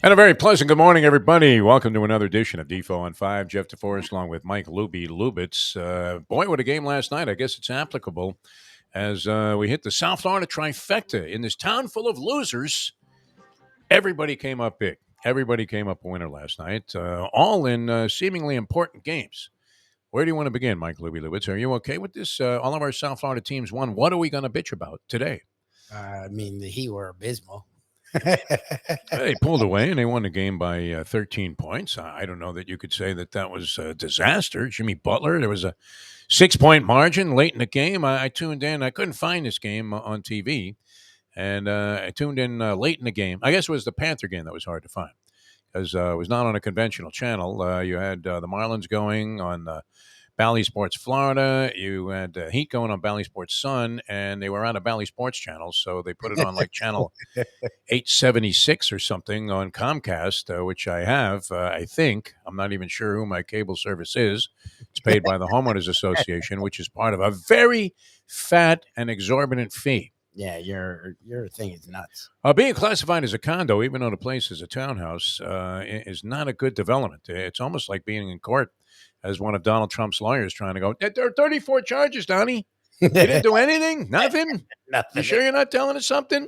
And a very pleasant good morning, everybody. Welcome to another edition of Defo on 5. Jeff DeForest along with Mike Lubie Lubitz. Boy, what a game last night. I guess it's applicable as we hit the South Florida trifecta. In this town full of losers, everybody came up big. Everybody came up a winner last night, all in seemingly important games. Where do you want to begin, Mike Lubie Lubitz? Are you okay with this? All of our South Florida teams won. What are we going to bitch about today? The Heat were abysmal. They pulled away and they won the game by 13 points. I don't know that you could say that that was a disaster. Jimmy Butler, there was a 6 point margin late in the game. I tuned in. I couldn't find this game on TV. And I tuned in late in the game. I guess it was the Panther game that was hard to find because it was not on a conventional channel. You had the Marlins going on Bally Sports Florida. You had Heat going on Bally Sports Sun, and they were out of Bally Sports channels, so they put it on like channel 876 or something on Comcast, which I have. I think I'm not even sure who my cable service is. It's paid by the homeowners association, which is part of a very fat and exorbitant fee. Yeah, your thing is nuts. Being classified as a condo, even though the place is a townhouse, is not a good development. It's almost like being in court as one of Donald Trump's lawyers trying to go, there are 34 charges, Donnie. You didn't do anything? Nothing? Nothing. You sure you're not telling us something?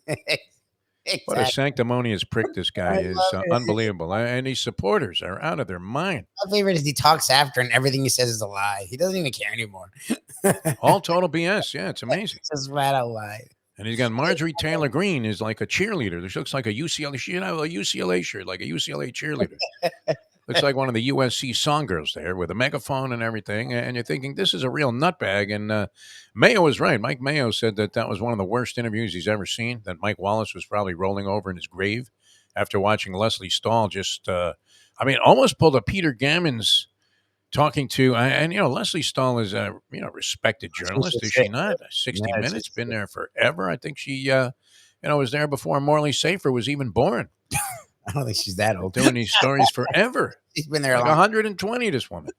Exactly. What a sanctimonious prick this guy I is. love it. Unbelievable. And these supporters are out of their mind. My favorite is he talks after and everything he says is a lie. He doesn't even care anymore. All total BS. Yeah, it's amazing. It's just flat out lie. And he's got Marjorie Taylor Greene is like a cheerleader. She looks like a UCLA. She should have a UCLA shirt, like a UCLA cheerleader. Looks like one of the USC song girls there with a megaphone and everything. And you're thinking, this is a real nutbag. And Mayo was right. Mike Mayo said that that was one of the worst interviews he's ever seen, that Mike Wallace was probably rolling over in his grave after watching Leslie Stahl almost pulled a Peter Gammons talking to, and Leslie Stahl is a respected journalist, is she not? 60 Yeah, Minutes, been there forever. I think she, was there before Morley Safer was even born. I don't think she's that old. Doing these stories forever. She's been there Like a long 120, this woman.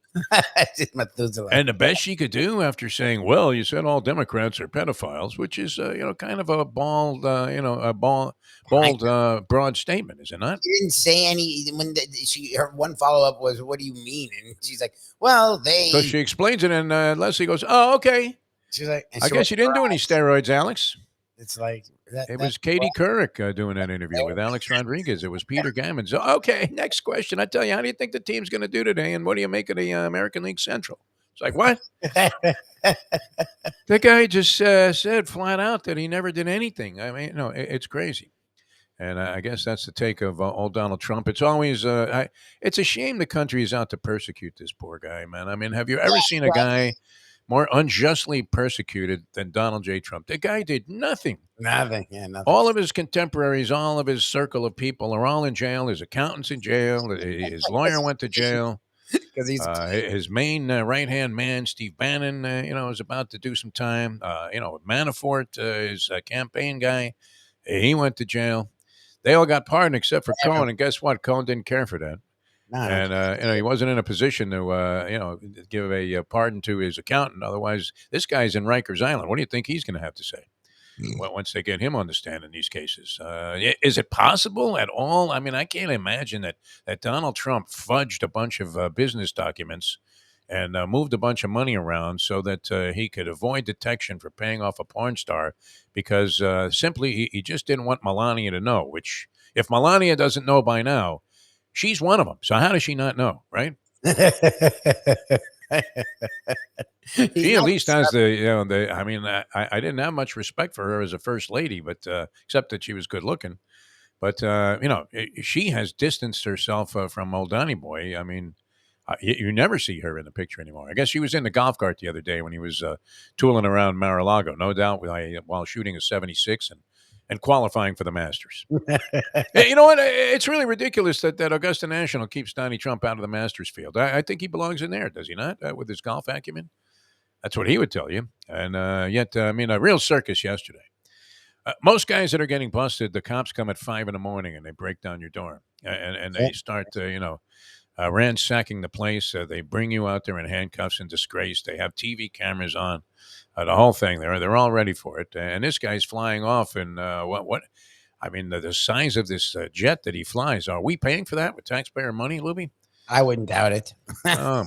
She's Methuselah. And the best she could do after saying, well, you said all Democrats are pedophiles, which is, kind of a bold, broad statement, is it not? She didn't say any when her one follow up was, "What do you mean?" And she's like, "Well, they." So she explains it, and Leslie goes, "Oh, okay. She's like, I guess you didn't do any steroids, Alex." It's like It was Katie Couric doing that interview with Alex Rodriguez. It was Peter Gammons. Okay, next question. I tell you, how do you think the team's going to do today, and what do you make of the American League Central? It's like, what? The guy just said flat out that he never did anything. I mean, no, it's crazy. And I guess that's the take of old Donald Trump. It's always, it's a shame the country is out to persecute this poor guy, man. I mean, have you ever seen a guy more unjustly persecuted than Donald J. Trump? The guy did nothing. Nothing. Yeah, nothing. All of his contemporaries, all of his circle of people are all in jail. His accountant's in jail. His lawyer went to jail. Because he's His main right-hand man, Steve Bannon, is about to do some time. Manafort, his campaign guy, he went to jail. They all got pardoned except for Cohen. And guess what? Cohen didn't care for that. And he wasn't in a position to give a pardon to his accountant. Otherwise, this guy's in Rikers Island. What do you think he's going to have to say once they get him on the stand in these cases? Is it possible at all? I mean, I can't imagine that Donald Trump fudged a bunch of business documents and moved a bunch of money around so that he could avoid detection for paying off a porn star because simply he just didn't want Melania to know, which if Melania doesn't know by now, she's one of them. So how does she not know, right? She at least has I didn't have much respect for her as a first lady, but except that she was good looking. But, she has distanced herself from old Donny Boy. I mean, you never see her in the picture anymore. I guess she was in the golf cart the other day when he was tooling around Mar-a-Lago, no doubt, while shooting a 76 and qualifying for the Masters. You know what? It's really ridiculous that Augusta National keeps Donnie Trump out of the Masters field. I think he belongs in there, does he not, with his golf acumen? That's what he would tell you. And yet, a real circus yesterday. Most guys that are getting busted, the cops come at 5 in the morning and they break down your door. And they start, ransacking the place. They bring you out there in handcuffs and disgrace. They have TV cameras on, the whole thing. They're all ready for it. And this guy's flying off in what? I mean, the size of this jet that he flies. Are we paying for that with taxpayer money, Lubie? I wouldn't doubt it. Oh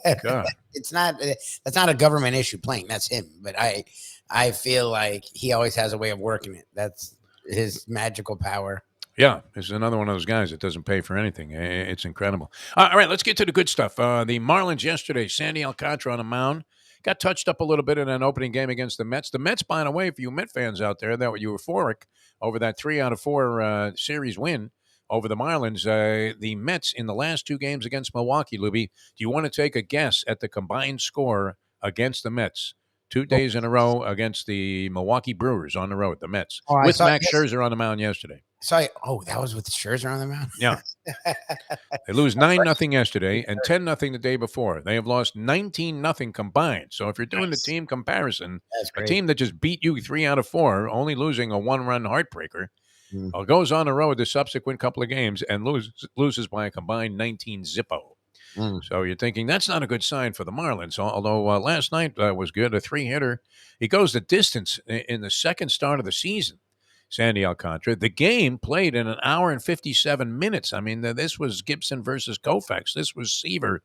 my God! It's not. That's not a government issue plane. That's him. But I feel like he always has a way of working it. That's his magical power. Yeah, this is another one of those guys that doesn't pay for anything. It's incredible. All right, let's get to the good stuff. The Marlins yesterday, Sandy Alcantara on the mound. Got touched up a little bit in an opening game against the Mets. The Mets, by the way, for you Met fans out there, that were euphoric over that 3 out of 4 series win over the Marlins. The Mets in the last 2 games against Milwaukee, Lubie. Do you want to take a guess at the combined score against the Mets? 2 days in a row against the Milwaukee Brewers on the road, the Mets, Oh, I with saw. Max Scherzer on the mound yesterday. Oh, that was with the Scherzer on the mound. Yeah. They lose 9-0 yesterday and 10-0 the day before. They have lost 19-0 combined. So if you're doing the team comparison, That's a great. team that just beat you 3 out of 4, only losing a 1-run heartbreaker, Mm. goes on the road the subsequent couple of games and loses by a combined 19-0. Mm. So you're thinking that's not a good sign for the Marlins. Although last night was good, a 3-hitter. He goes the distance in the second start of the season. Sandy Alcantara. The game played in an hour and 57 minutes. I mean, this was Gibson versus Koufax. This was Seaver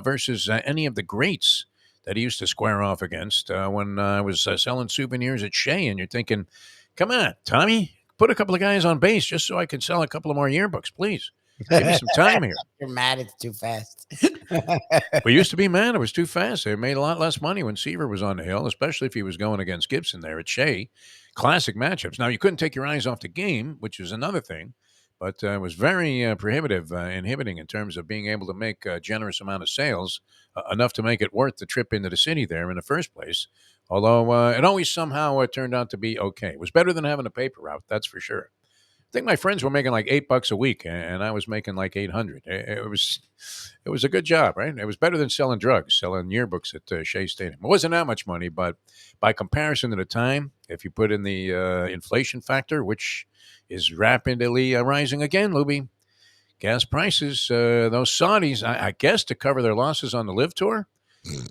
versus any of the greats that he used to square off against when I was selling souvenirs at Shea. And you're thinking, come on, Tommy, put a couple of guys on base just so I can sell a couple of more yearbooks, please. Give me some time here. You're mad it's too fast. We used to be mad it was too fast. They made a lot less money when Seaver was on the hill, especially if he was going against Gibson there at Shea. Classic matchups. Now, you couldn't take your eyes off the game, which is another thing, but it was very prohibitive, inhibiting in terms of being able to make a generous amount of sales, enough to make it worth the trip into the city there in the first place. Although it always somehow turned out to be okay. It was better than having a paper route, that's for sure. I think my friends were making like $8 a week, and I was making like 800. It was a good job, right? It was better than selling drugs, selling yearbooks at Shea Stadium. It wasn't that much money, but by comparison to the time, if you put in the inflation factor, which is rapidly rising again, Lubie, gas prices, those Saudis, I guess, to cover their losses on the Live Tour,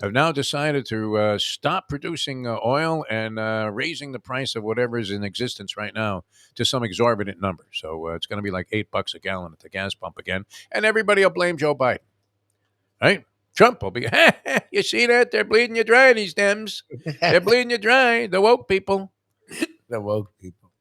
have now decided to stop producing oil and raising the price of whatever is in existence right now to some exorbitant number. So it's going to be like $8 a gallon at the gas pump again, and everybody will blame Joe Biden, right? Trump will be, you see that? They're bleeding you dry, these Dems. They're bleeding you dry, the woke people. The woke people.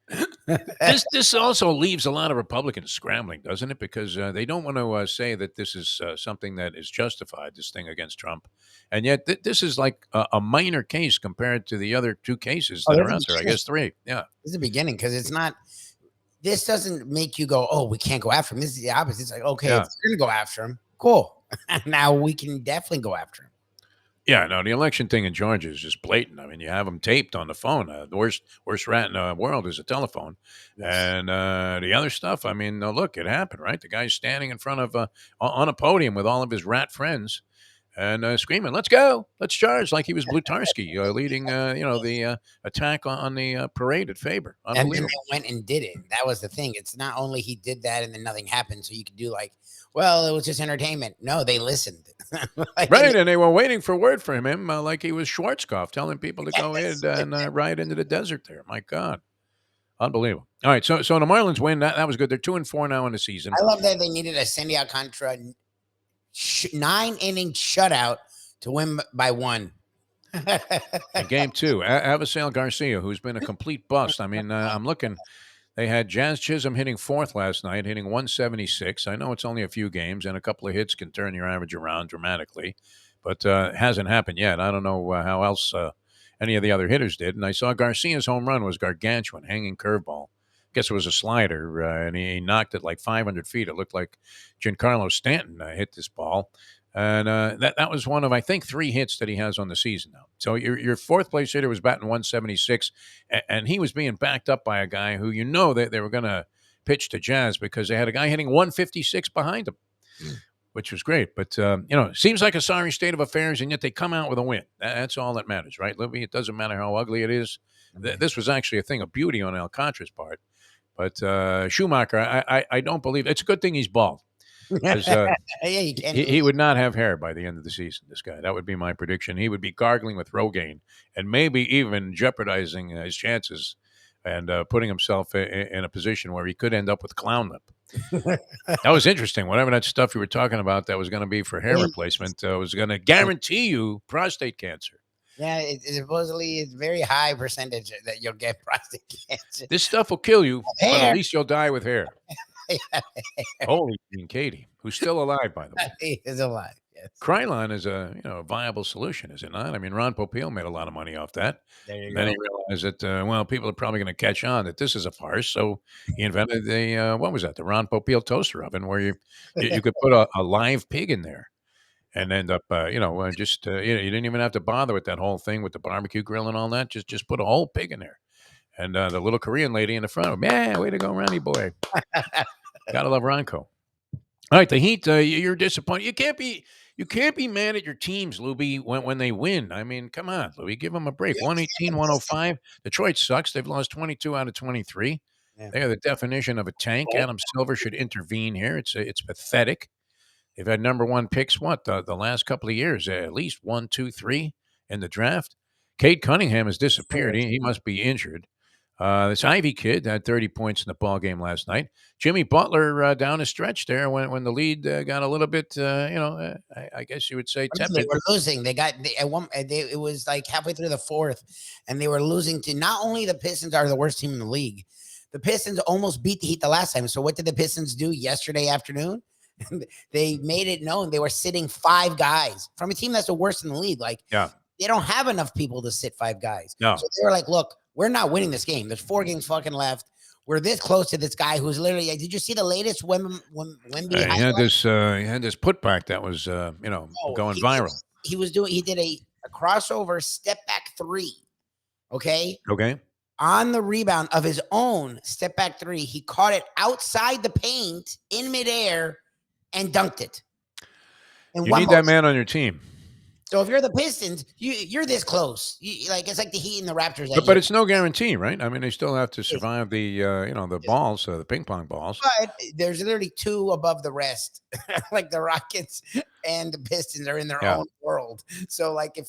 This also leaves a lot of Republicans scrambling, doesn't it? Because they don't want to say that this is something that is justified, this thing against Trump. And yet this is like a minor case compared to the other 2 cases that are out there. I guess 3. Yeah. This is the beginning because it's not. This doesn't make you go, oh, we can't go after him. This is the opposite. It's like, okay, if we're going to go after him, cool. Now we can definitely go after him. Yeah, no, the election thing in Georgia is just blatant. I mean, you have them taped on the phone. The worst rat in the world is a telephone. Yes. And the other stuff, I mean, look, it happened, right? The guy's standing in front of on a podium with all of his rat friends and screaming, "Let's go, let's charge!" Like he was Blutarski leading, the attack on the parade at Faber. And then Unbelievable. they went and did it. That was the thing. It's not only he did that and then nothing happened. So you could do like, well, it was just entertainment. No, they listened. Like, Right, and they were waiting for word from him, like he was Schwarzkopf, telling people to go ahead and ride into the desert there. My God. Unbelievable. All right, so the Marlins win. That was good. They're 2-4 now in the season. I love that they needed a Sandy Alcantara 9-inning shutout to win by 1. In game 2, Avisail Garcia, who's been a complete bust. I mean, I'm looking. They had Jazz Chisholm hitting 4th last night, hitting 176. I know it's only a few games, and a couple of hits can turn your average around dramatically, but it hasn't happened yet. I don't know how else any of the other hitters did. And I saw Garcia's home run was gargantuan, hanging curveball. Guess it was a slider, and he knocked it like 500 feet. It looked like Giancarlo Stanton hit this ball. And that was one of, I think, 3 hits that he has on the season now. So your 4th place hitter was batting 176, and he was being backed up by a guy who they were going to pitch to Jazz because they had a guy hitting 156 behind him, which was great. But, seems like a sorry state of affairs, and yet they come out with a win. That's all that matters, right, Libby? It doesn't matter how ugly it is. This was actually a thing of beauty on Alcantara's part. But Schumacher, I don't believe – it's a good thing he's bald. Yeah, you can. He would not have hair by the end of the season, this guy. That would be my prediction. He would be gargling with Rogaine and maybe even jeopardizing his chances and putting himself in a position where he could end up with clown lip. That was interesting. Whatever that stuff you were talking about that was going to be for hair replacement was going to guarantee you prostate cancer. Yeah, supposedly it's very high percentage that you'll get prostate cancer. This stuff will kill you, but Hair. at least you'll die with hair. Holy Katie, who's still alive, by the way. He is alive. Yes. Krylon is a viable solution, is it not? I mean, Ron Popeil made a lot of money off that. There you Then go. he realized that people are probably going to catch on that this is a farce. So he invented the what was that? The Ron Popeil toaster oven, where you could put a live pig in there and end up you didn't even have to bother with that whole thing with the barbecue grill and all that. Just put a whole pig in there, and the little Korean lady in the front, man, way to go, Ronnie boy. Gotta love Ronco. All right, the Heat. You're disappointed. You can't be mad at your teams, Lubie, when they win. I mean, come on, Lubie, give them a break. 118-105. Detroit sucks. They've lost 22 out of 23. Yeah. They are the definition of a tank. Adam Silver should intervene here. It's pathetic. They've had number one picks, the last couple of years, at least 1, 2, 3 in the draft. Cade Cunningham has disappeared. He must be injured. This Ivy kid had 30 points in the ball game last night. Jimmy Butler down a stretch there when the lead got a little bit, I guess you would say tepid. They were losing. It was like halfway through the fourth, and they were losing to not only the Pistons are the worst team in the league. The Pistons almost beat the Heat the last time. So what did the Pistons do yesterday afternoon? They made it known they were sitting 5 guys from a team that's the worst in the league. Like, they don't have enough people to sit 5 guys. No. So they were like, look, we're not winning this game. There's 4 games fucking left. We're this close to this guy who's literally. Did you see the latest Wemby? He had this putback that was going viral. He did a crossover step back 3. Okay. On the rebound of his own step back 3, he caught it outside the paint in midair and dunked it. You need that man on your team. So if you're the Pistons, you're this close. It's like the Heat and the Raptors. But it's no guarantee, right? I mean, they still have to survive the balls, the ping pong balls. But there's literally 2 above the rest. Like the Rockets and the Pistons are in their own world. So like if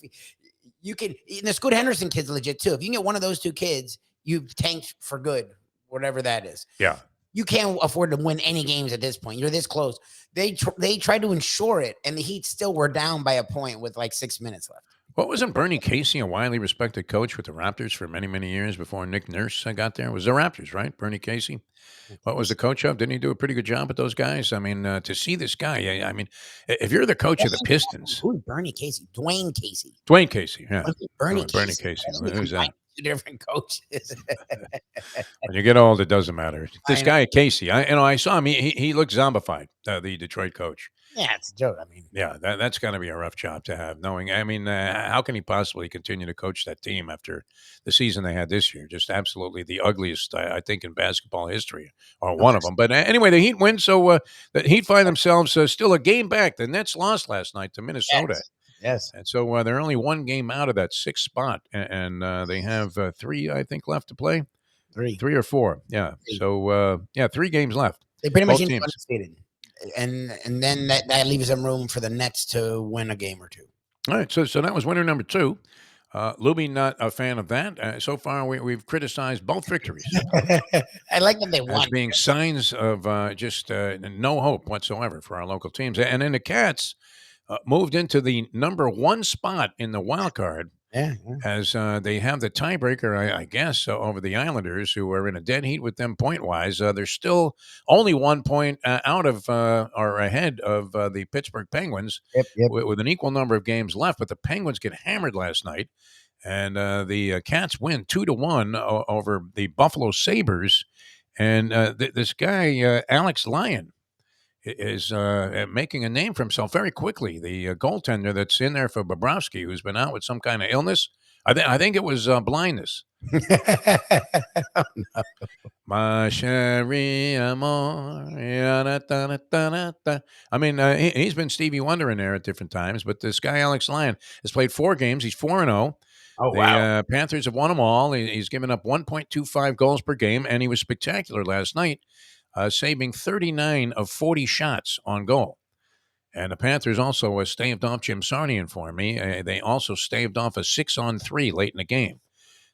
you can, and the Scoot Henderson kid's legit too. If you can get one of those 2 kids, you've tanked for good, whatever that is. Yeah. You can't afford to win any games at this point. You're this close. They tried to ensure it, and the Heat still were down by a point with like 6 minutes left. What wasn't Bernie Casey a widely respected coach with the Raptors for many, many years before Nick Nurse got there? It was the Raptors, right? Bernie Casey. What was the coach of? Didn't he do a pretty good job with those guys? I mean, to see this guy, I mean, if you're the coach of the Pistons. Who's Bernie Casey? Dwayne Casey. Dwayne Casey, yeah. Bernie Casey. Who's that? 2 different coaches. When you get old, it doesn't matter. This guy Casey, I saw him. He looked zombified. The Detroit coach. Yeah, it's a joke. I mean, yeah, that's got to be a rough job to have. Knowing, I mean, how can he possibly continue to coach that team after the season they had this year? Just absolutely the ugliest, I think, in basketball history, or one of them. But anyway, the Heat win, so the Heat find themselves still a game back. The Nets lost last night to Minnesota. Yes. And so they're only 1 game out of that 6th spot, and they have 3, I think, left to play. 3 or 4, yeah. 3. So 3 games left. They pretty much undefeated, and then that leaves them room for the Nets to win a game or 2. All right, so that was winner number 2. Lubie, not a fan of that. So far, we've criticized both victories. I like that they won as being signs of just no hope whatsoever for our local teams. And then the Cats moved into the number 1 spot in the wild card. As they have the tiebreaker, I guess, over the Islanders, who are in a dead heat with them point-wise. They're still only 1 point out of or ahead of the Pittsburgh Penguins with an equal number of games left. But the Penguins get hammered last night, and the Cats win 2-1 over the Buffalo Sabres. And this guy, Alex Lyon, is making a name for himself very quickly. The goaltender that's in there for Bobrovsky, who's been out with some kind of illness. I think it was blindness. Oh, no. Ma chérie amor. I mean, he's been Stevie Wonder in there at different times, but this guy, Alex Lyon, has played 4 games. He's 4-0. Oh, wow. The Panthers have won them all. He's given up 1.25 goals per game, and he was spectacular last night, saving 39 of 40 shots on goal. And the Panthers also staved off Jim Sarnian for me. They also staved off a 6-on-3 late in the game.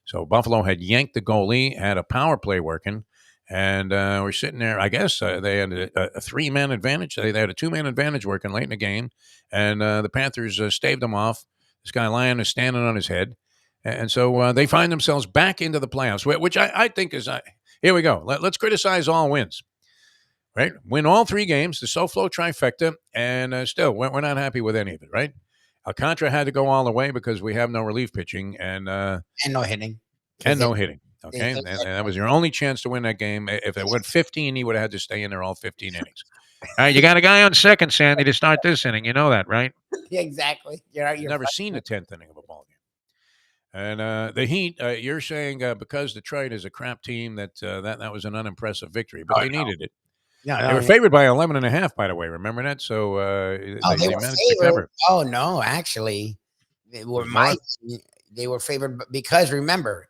So Buffalo had yanked the goalie, had a power play working, and we're sitting there. I guess they had a three-man advantage. They had a two-man advantage working late in the game, and the Panthers staved them off. This guy Lyon is standing on his head. And so they find themselves back into the playoffs, which I think is here we go. Let's criticize all wins, right? Win all three games, the SoFlo trifecta, and still we're not happy with any of it, right? Alcantara had to go all the way because we have no relief pitching and no hitting. No hitting. Okay, and that was your only chance to win that game. If it went 15, he would have had to stay in there all 15 innings. All right, you got a guy on second, Sandy, to start this inning. You know that, right? Yeah, exactly. You're never seen the 10th inning of a ball game. And the Heat, you're saying because Detroit is a crap team that was an unimpressive victory, but they needed it. They were favored by 11.5, by the way. Remember that? So they were managed to cover. Oh no, actually, they were favored because remember,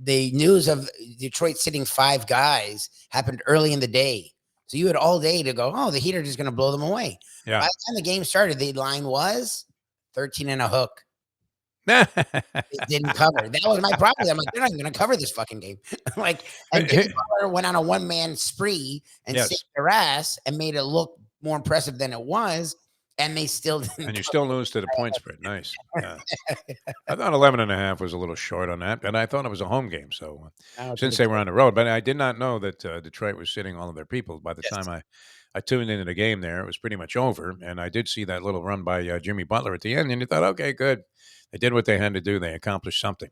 the news of Detroit sitting 5 guys happened early in the day. So you had all day to go, oh, the Heat are just going to blow them away. Yeah. By the time the game started, the line was 13 and a hook. It didn't cover. That was my problem. I'm like, they're not even going to cover this fucking game. And Jimmy Butler went on a one-man spree and saved their ass and made it look more impressive than it was. And they still didn't. And you still lose to the point spread. Nice. Yeah. I thought 11.5 was a little short on that, and I thought it was a home game. So since they were on the road, but I did not know that Detroit was sitting all of their people. By the time I tuned into the game there, it was pretty much over. And I did see that little run by Jimmy Butler at the end, and you thought, okay, good. They did what they had to do. They accomplished something.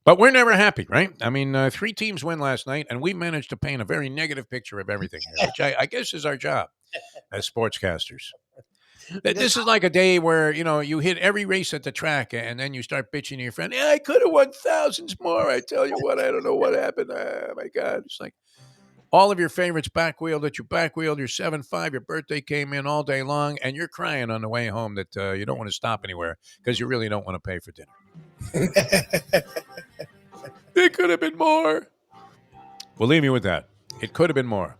But we're never happy, right? I mean, 3 teams win last night, and we managed to paint a very negative picture of everything here, which I guess is our job as sportscasters. This is like a day where, you hit every race at the track, and then you start bitching to your friend, I could have won thousands more. I tell you what, I don't know what happened. Oh, my God. It's like all of your favorites backwheeled at your backwheeled, your 7-5, your birthday came in all day long, and you're crying on the way home that you don't want to stop anywhere because you really don't want to pay for dinner. It could have been more. We'll leave you with that. It could have been more.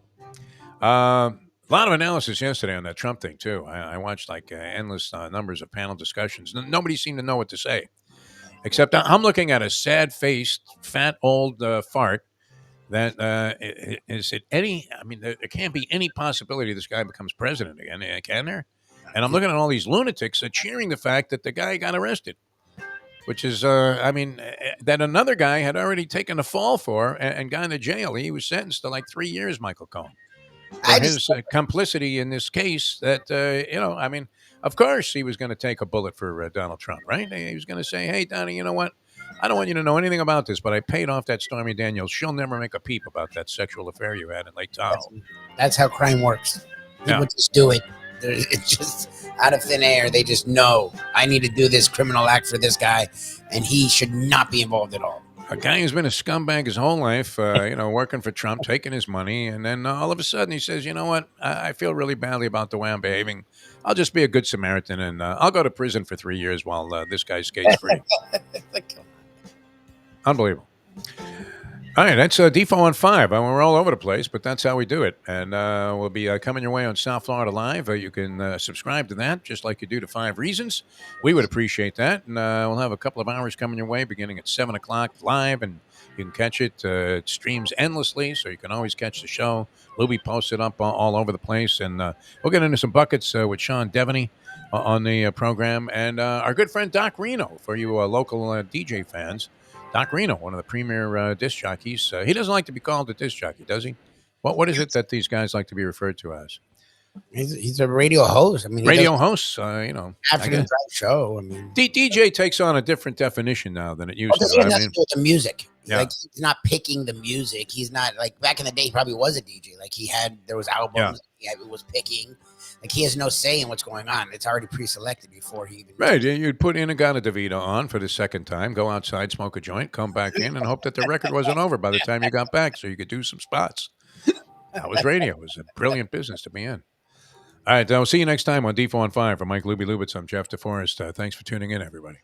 A lot of analysis yesterday on that Trump thing, too. I watched endless numbers of panel discussions. Nobody seemed to know what to say, except I'm looking at a sad-faced, fat, old fart that is it any? I mean, there can't be any possibility this guy becomes president again, can there? And I'm looking at all these lunatics cheering the fact that the guy got arrested, which is, that another guy had already taken a fall for and gone to jail. He was sentenced to 3 years, Michael Cohen. For his complicity in this case that, of course he was going to take a bullet for Donald Trump, right? He was going to say, hey, Donnie, you know what? I don't want you to know anything about this, but I paid off that Stormy Daniels. She'll never make a peep about that sexual affair you had in Lake Tahoe. That's how crime works. People just do it. It's just out of thin air. They just know, I need to do this criminal act for this guy, and he should not be involved at all. A guy who's been a scumbag his whole life, working for Trump, taking his money, and then all of a sudden he says, you know what, I feel really badly about the way I'm behaving. I'll just be a good Samaritan, and I'll go to prison for 3 years while this guy skates free. Unbelievable. All right, that's Defo on 5. We're all over the place, but that's how we do it. And we'll be coming your way on South Florida Live. You can subscribe to that, just like you do to 5 Reasons. We would appreciate that. And we'll have a couple of hours coming your way, beginning at 7 o'clock live. And you can catch it. It streams endlessly, so you can always catch the show. Lubie posts it up all over the place. And we'll get into some buckets with Sean Devaney on the program. And our good friend Doc Reno, for you local DJ fans. Doc Reno, one of the premier disc jockeys. He doesn't like to be called a disc jockey, does he? What is it that these guys like to be referred to as? He's a radio host. I mean, radio host. Afternoon drive show. I mean, DJ takes on a different definition now than it used to. He has nothing to do with the music. Yeah. He's not picking the music. He's not back in the day. He probably was a DJ. There was albums. Yeah. He was picking. He has no say in what's going on. It's already pre-selected before he even. Right. You'd put Inagata DeVito on for the second time, go outside, smoke a joint, come back in, and hope that the record wasn't over by the time you got back, so you could do some spots. That was radio. It was a brilliant business to be in. All right. I'll see you next time on Defo on 5. For Mike Lubie Lubitz, I'm Jeff DeForest. Thanks for tuning in, everybody.